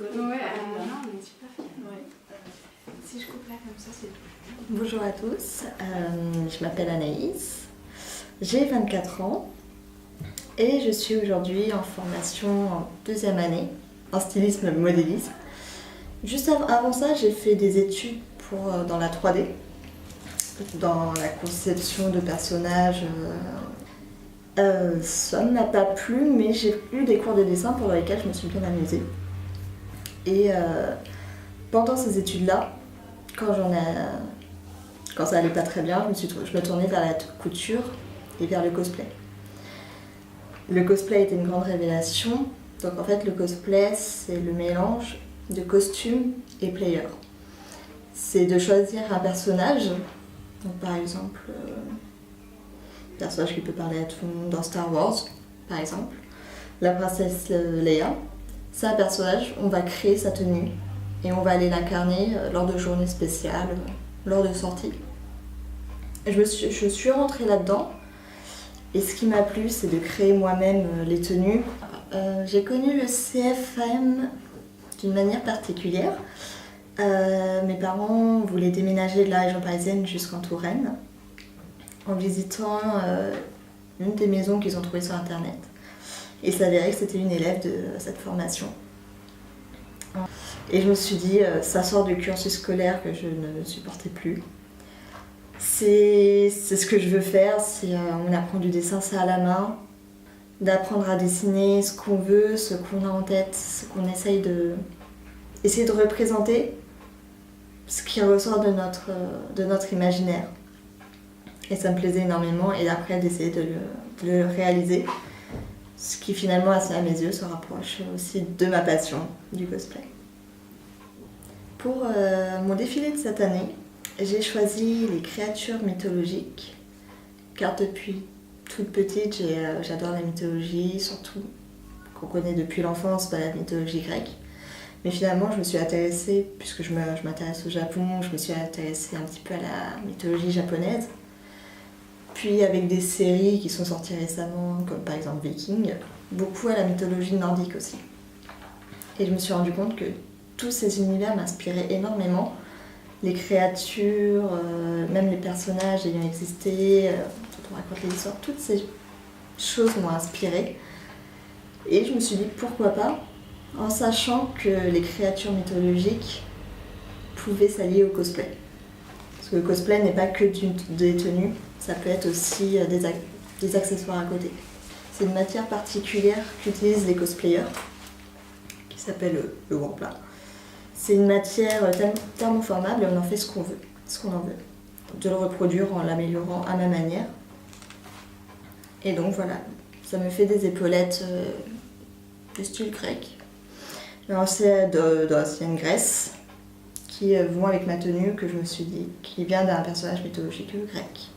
rigolo. Ouais, non, on est super fiers. Ouais. Si je coupe là comme ça, c'est tout. Bonjour à tous, je m'appelle Anaïs, j'ai 24 ans et je suis aujourd'hui en formation en deuxième année en stylisme modélisme. Juste avant ça, j'ai fait des études dans la 3D, dans la conception de personnages. Ça ne m'a pas plu, mais j'ai eu des cours de dessin pendant lesquels je me suis bien amusée. Et pendant ces études-là, quand ça allait pas très bien, je me tournais vers la couture et vers le cosplay. Le cosplay a été une grande révélation. Donc en fait, le cosplay, c'est le mélange de costume et player. C'est de choisir un personnage, donc par exemple, un personnage qui peut parler à tout le monde dans Star Wars, par exemple. La princesse Leia, c'est un personnage, on va créer sa tenue et on va aller l'incarner lors de journées spéciales, lors de sorties. Je suis rentrée là-dedans et ce qui m'a plu, c'est de créer moi-même les tenues. J'ai connu le CFAM d'une manière particulière. Mes parents voulaient déménager de la région parisienne jusqu'en Touraine en visitant une des maisons qu'ils ont trouvées sur internet. Et il s'avérait que c'était une élève de cette formation. Et je me suis dit, ça sort du cursus scolaire que je ne supportais plus. C'est ce que je veux faire, on apprend du dessin, c'est à la main, d'apprendre à dessiner ce qu'on veut, ce qu'on a en tête, ce qu'on essaye de représenter, ce qui ressort de notre imaginaire. Et ça me plaisait énormément, et après d'essayer de le réaliser, ce qui finalement, à mes yeux, se rapproche aussi de ma passion, du cosplay. Pour mon défilé de cette année, j'ai choisi les créatures mythologiques, car depuis toute petite, j'adore la mythologie, surtout qu'on connaît depuis l'enfance, la mythologie grecque. Mais finalement, je me suis intéressée, puisque je m'intéresse au Japon, je me suis intéressée un petit peu à la mythologie japonaise. Puis avec des séries qui sont sorties récemment, comme par exemple Viking, beaucoup à la mythologie nordique aussi. Et je me suis rendu compte que tous ces univers m'inspiraient énormément. Les créatures, même les personnages ayant existé, dont on raconte les histoires, toutes ces choses m'ont inspirée. Et je me suis dit pourquoi pas, en sachant que les créatures mythologiques pouvaient s'allier au cosplay. Parce que le cosplay n'est pas que des tenues, ça peut être aussi des accessoires à côté. C'est une matière particulière qu'utilisent les cosplayers, qui s'appelle le wampla. C'est une matière thermoformable et on en fait ce qu'on en veut. De le reproduire en l'améliorant à ma manière. Et donc voilà, ça me fait des épaulettes de style grec. Alors c'est d'ancienne Grèce, qui vont avec ma tenue que je me suis dit, qui vient d'un personnage mythologique grec.